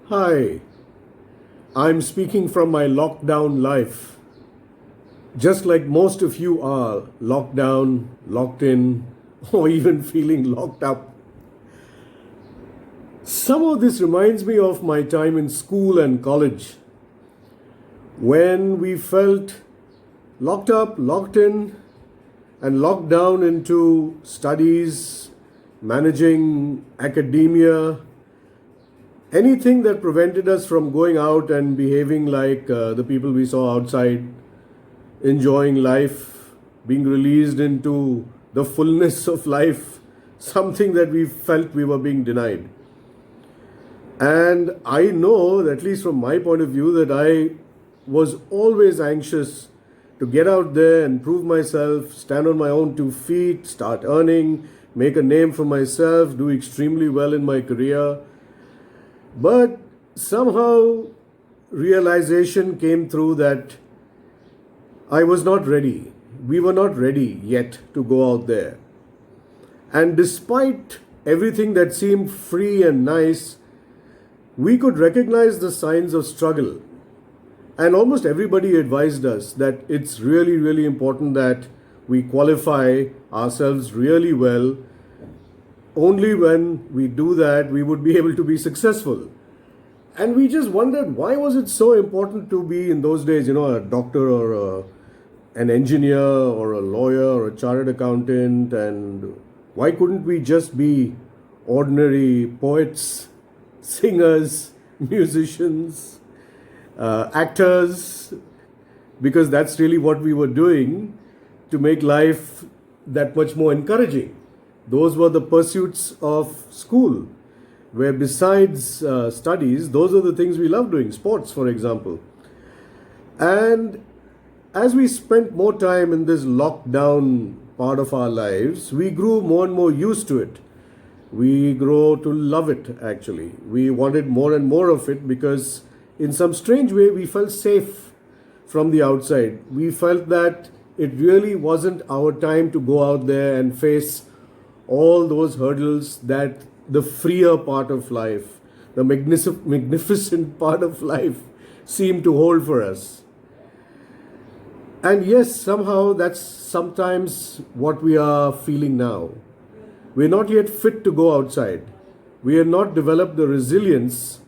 Hi, I'm speaking from my lockdown life. Just like most of you are locked down, locked in, or even feeling locked up. Some of this reminds me of my time in school and college when we felt locked up, locked in, and locked down into studies, managing academia, anything that prevented us from going out and behaving like the people we saw outside, enjoying life, being released into the fullness of life, something that we felt we were being denied. And I know, at least from my point of view, that I was always anxious to get out there and prove myself, stand on my own 2 feet, start earning, make a name for myself, do extremely well in my career. But somehow realization came through that I was not ready. We were not ready yet to go out there. And despite everything that seemed free and nice, we could recognize the signs of struggle. And almost everybody advised us that it's really, really important that we qualify ourselves really well. Only when we do that, we would be able to be successful. And we just wondered, why was it so important to be in those days, a doctor or an engineer or a lawyer or a chartered accountant? And why couldn't we just be ordinary poets, singers, musicians, actors? Because that's really what we were doing to make life that much more encouraging. Those were the pursuits of school, where besides studies, those are the things we love doing, sports, for example. And as we spent more time in this lockdown part of our lives, we grew more and more used to it. We grew to love it, actually. We wanted more and more of it because, in some strange way, we felt safe from the outside. We felt that it really wasn't our time to go out there and face all those hurdles that the freer part of life, the magnificent part of life seemed to hold for us. And yes, somehow that's sometimes what we are feeling now. We're not yet fit to go outside. We have not developed the resilience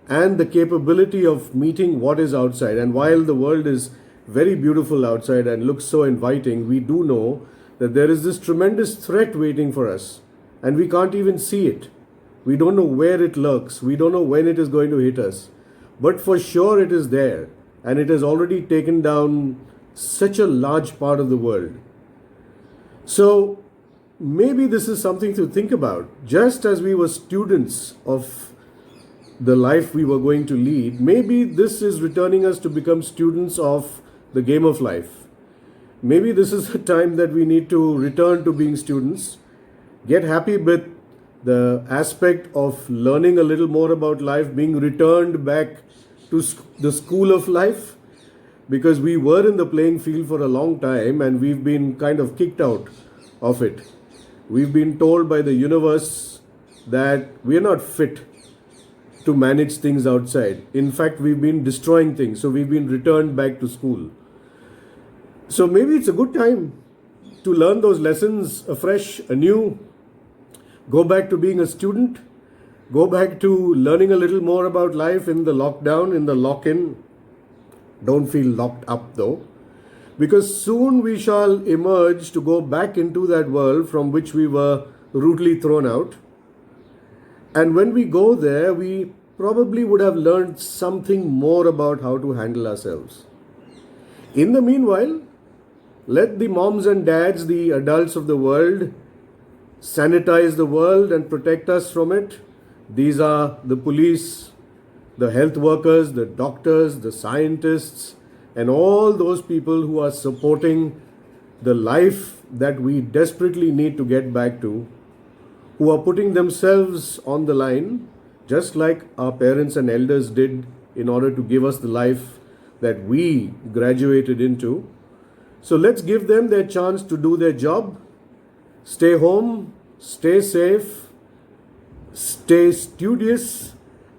and the capability of meeting what is outside. And while the world is very beautiful outside and looks so inviting, we do know that there is this tremendous threat waiting for us, and we can't even see it. We don't know where it lurks. We don't know when it is going to hit us. But for sure it is there, and it has already taken down such a large part of the world. So maybe this is something to think about. Just as we were students of the life we were going to lead, maybe this is returning us to become students of the game of life. Maybe this is the time that we need to return to being students, get happy with the aspect of learning a little more about life, being returned back to the school of life, because we were in the playing field for a long time and we've been kind of kicked out of it. We've been told by the universe that we're not fit to manage things outside. In fact, we've been destroying things, so we've been returned back to school. So maybe it's a good time to learn those lessons afresh, anew, go back to being a student, go back to learning a little more about life in the lockdown, in the lock-in. Don't feel locked up though, because soon we shall emerge to go back into that world from which we were rudely thrown out. And when we go there, we probably would have learned something more about how to handle ourselves. In the meanwhile, let the moms and dads, the adults of the world, sanitize the world and protect us from it. These are the police, the health workers, the doctors, the scientists, and all those people who are supporting the life that we desperately need to get back to, who are putting themselves on the line, just like our parents and elders did in order to give us the life that we graduated into. So let's give them their chance to do their job. Stay home, stay safe, stay studious,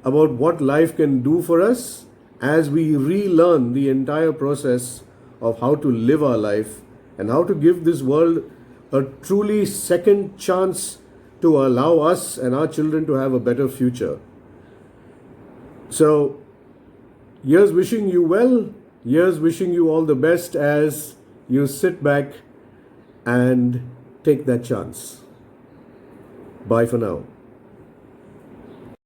about what life can do for us as we relearn the entire process of how to live our life and how to give this world a truly second chance to allow us and our children to have a better future. So, here's wishing you well. Here's wishing you all the best as you sit back and take that chance. Bye for now.